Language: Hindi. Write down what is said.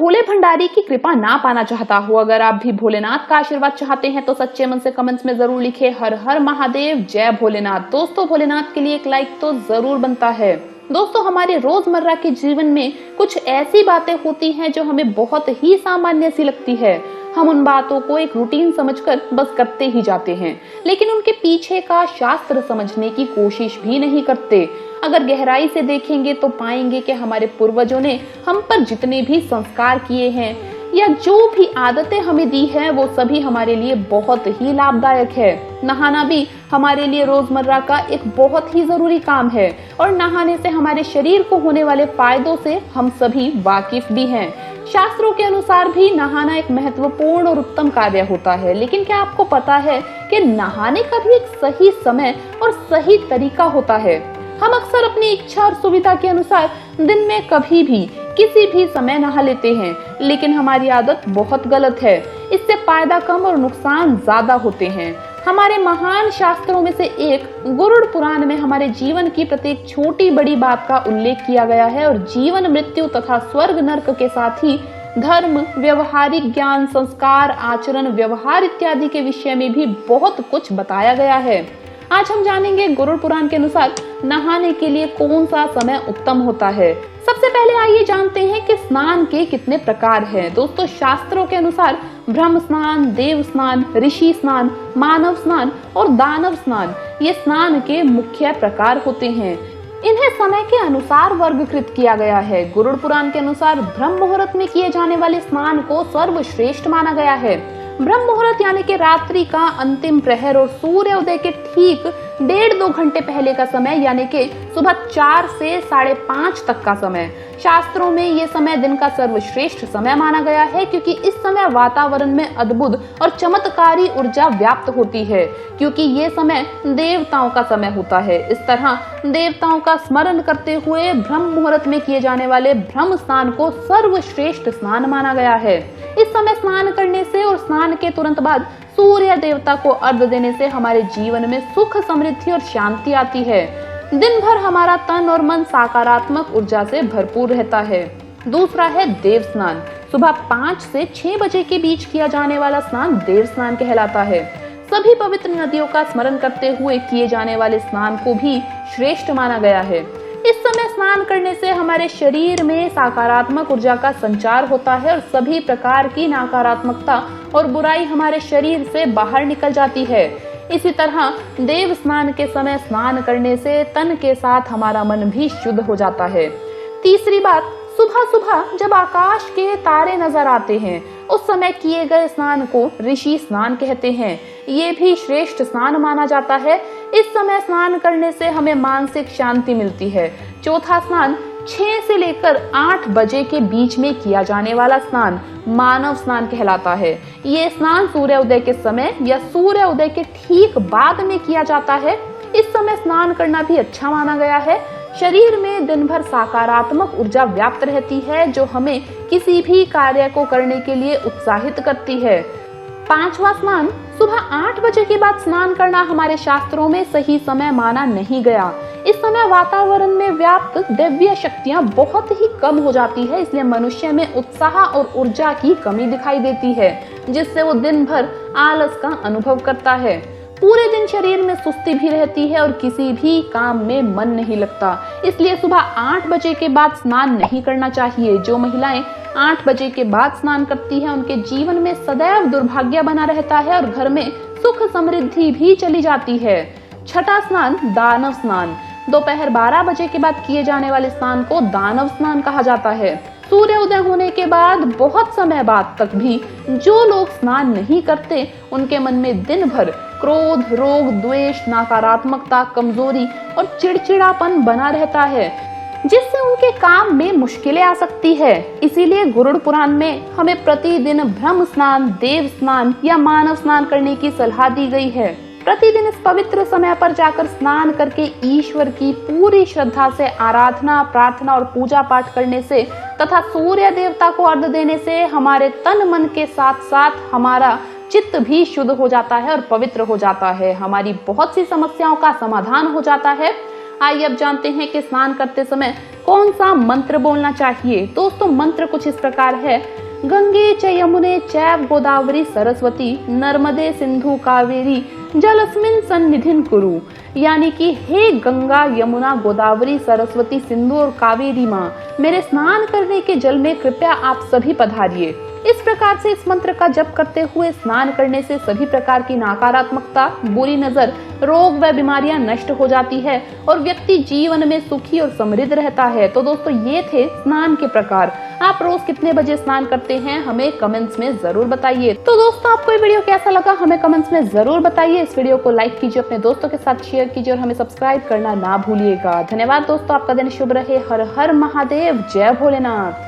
भोले भंडारी की कृपा ना पाना चाहता हो, अगर आप भी भोलेनाथ का आशीर्वाद चाहते हैं तो सच्चे मन से कमेंट्स में जरूर लिखे हर हर महादेव, जय भोलेनाथ। दोस्तों, भोलेनाथ के लिए एक लाइक तो जरूर बनता है। दोस्तों, हमारे रोजमर्रा के जीवन में कुछ ऐसी बातें होती हैं जो हमें बहुत ही सामान्य सी लगती है। हम उन बातों को एक रूटीन समझकर बस करते ही जाते हैं, लेकिन उनके पीछे का शास्त्र समझने की कोशिश भी नहीं करते। अगर गहराई से देखेंगे तो पाएंगे कि हमारे पूर्वजों ने हम पर जितने भी संस्कार किए हैं या जो भी आदतें हमें दी है, वो सभी हमारे लिए बहुत ही लाभदायक है। नहाना भी हमारे लिए रोजमर्रा का एक बहुत ही जरूरी काम है और नहाने से हमारे शरीर को होने वाले फायदों से हम सभी वाकिफ भी हैं। शास्त्रों के अनुसार भी नहाना एक महत्वपूर्ण और उत्तम कार्य होता है, लेकिन क्या आपको पता है कि नहाने का भी एक सही समय और सही तरीका होता है। हम अक्सर अपनी इच्छा और सुविधा के अनुसार दिन में कभी भी किसी भी समय नहा लेते हैं, लेकिन हमारी आदत बहुत गलत है। इससे फायदा कम और नुकसान ज्यादा होते हैं। हमारे महान शास्त्रों में से एक गरुड़ पुराण में हमारे जीवन की प्रत्येक छोटी बड़ी बात का उल्लेख किया गया है और जीवन मृत्यु तथा स्वर्ग नर्क के साथ ही धर्म, व्यवहारिक ज्ञान, संस्कार, आचरण, व्यवहार इत्यादि के विषय में भी बहुत कुछ बताया गया है। आज हम जानेंगे गरुड़ पुराण के अनुसार नहाने के लिए कौन सा समय उत्तम होता है। सबसे पहले आइए जानते हैं कि स्नान के कितने प्रकार हैं। दोस्तों, शास्त्रों के अनुसार ब्रह्म स्नान, देव स्नान, ऋषि स्नान, मानव स्नान और दानव स्नान ये स्नान के मुख्य प्रकार होते हैं। इन्हें समय के अनुसार वर्गीकृत किया गया है। गरुड़ पुराण के अनुसार ब्रह्म मुहूर्त में किए जाने वाले स्नान को सर्वश्रेष्ठ माना गया है। ब्रह्म मुहूर्त यानी कि रात्रि का अंतिम प्रहर और सूर्य उदय के ठीक 1.5-2 घंटे पहले का समय, यानी कि सुबह 4 से 5:30 तक का समय। शास्त्रों में ये समय दिन का सर्वश्रेष्ठ समय माना गया है, क्योंकि इस समय वातावरण में अद्भुत और चमत्कारी ऊर्जा व्याप्त होती है, क्योंकि ये समय देवताओं का समय होता है। इस तरह देवताओं का स्मरण करते हुए ब्रह्म मुहूर्त में किए जाने वाले ब्रह्म स्नान को सर्वश्रेष्ठ स्नान माना गया है। इस समय स्नान करने से और स्नान के तुरंत बाद सूर्य देवता को अर्घ्य देने से हमारे जीवन में सुख, समृद्धि और शांति आती है। दिन भर हमारा तन और मन सकारात्मक ऊर्जा से भरपूर रहता है। दूसरा है देव स्नान। सुबह 5 से 6 बजे के बीच किया जाने वाला स्नान देव स्नान कहलाता है। सभी पवित्र नदियों का स्मरण करते हुए किए जाने वाले स्नान को भी श्रेष्ठ माना गया है। इस समय स्नान करने से हमारे शरीर में सकारात्मक ऊर्जा का संचार होता है और सभी प्रकार की नकारात्मकता और बुराई हमारे शरीर से बाहर निकल जाती है। इसी तरह देव स्नान के समय स्नान करने से तन के साथ हमारा मन भी शुद्ध हो जाता है। तीसरी बात, सुबह सुबह जब आकाश के तारे नजर आते हैं, उस समय किए गए स्नान को ऋषि स्नान कहते हैं। ये भी श्रेष्ठ स्नान माना जाता है। इस समय स्नान करने से हमें मानसिक शांति मिलती है। चौथा स्नान 6 से लेकर 8 बजे के बीच में किया जाने वाला स्नान मानव स्नान कहलाता है। ये स्नान सूर्योदय के समय या सूर्योदय के ठीक बाद में किया जाता है। इस समय स्नान करना भी अच्छा माना गया है। शरीर में दिन भर सकारात्मक ऊर्जा व्याप्त रहती है, जो हमें किसी भी कार्य को करने के लिए उत्साहित करती है। पांचवा स्नान, सुबह 8 बजे के बाद स्नान करना हमारे शास्त्रों में सही समय माना नहीं गया। इस समय वातावरण में व्याप्त दिव्य शक्तियां बहुत ही कम हो जाती है, इसलिए मनुष्य में उत्साह और ऊर्जा की कमी दिखाई देती है, जिससे वो दिन भर आलस का अनुभव करता है। पूरे दिन शरीर में सुस्ती भी रहती है और किसी भी काम में मन नहीं लगता। इसलिए सुबह 8 बजे के बाद स्नान नहीं करना चाहिए। जो महिलाएं 8 बजे के बाद स्नान करती हैं, उनके जीवन में सदैव दुर्भाग्य बना रहता है और घर में सुख समृद्धि भी चली जाती है। छठा स्नान दानव स्नान। दोपहर 12 बजे के बाद किए जाने वाले स्नान को दानव स्नान कहा जाता है। सूर्य उदय होने के बाद बहुत समय बाद तक भी जो लोग स्नान नहीं करते, उनके मन में दिन भर क्रोध, रोग, द्वेष, नकारात्मकता, कमजोरी और चिड़चिड़ापन बना रहता है, जिससे उनके काम में मुश्किलें आ सकती है। इसीलिए गरुड़ पुराण में हमें प्रतिदिन ब्रह्म स्नान, देव स्नान या मानव स्नान करने की सलाह दी गई है। प्रतिदिन इस पवित्र समय पर जाकर स्नान करके ईश्वर की पूरी श्रद्धा से आराधना, प्रार्थना और पूजा पाठ करने से तथा सूर्य देवता को अर्घ्य देने से हमारे तन मन के साथ साथ हमारा चित्त भी शुद्ध हो जाता है और पवित्र हो जाता है। हमारी बहुत सी समस्याओं का समाधान हो जाता है। आइए अब जानते हैं कि स्नान करते समय कौन सा मंत्र बोलना चाहिए? दोस्तों मंत्र कुछ इस प्रकार है, गंगे च यमुने चैव गोदावरी सरस्वती नर्मदे सिंधु कावेरी जलस्मिन सन्निधिन कुरु। यानी कि हे गंगा यमुना गोदावरी सरस्वती सिंधु और कावेरी माँ, मेरे स्नान करने के जल में कृपया आप सभी पधारिए। इस प्रकार से इस मंत्र का जप करते हुए स्नान करने से सभी प्रकार की नकारात्मकता, बुरी नजर, रोग व बीमारियां नष्ट हो जाती है और व्यक्ति जीवन में सुखी और समृद्ध रहता है। तो दोस्तों ये थे स्नान के प्रकार। आप रोज कितने बजे स्नान करते हैं हमें कमेंट्स में जरूर बताइए। तो दोस्तों आपको ये वीडियो कैसा लगा हमें कमेंट्स में जरूर बताइए। इस वीडियो को लाइक कीजिए, अपने दोस्तों के साथ शेयर कीजिए और हमें सब्सक्राइब करना ना भूलिएगा। धन्यवाद दोस्तों, आपका दिन शुभ रहे। हर हर महादेव, जय भोलेनाथ।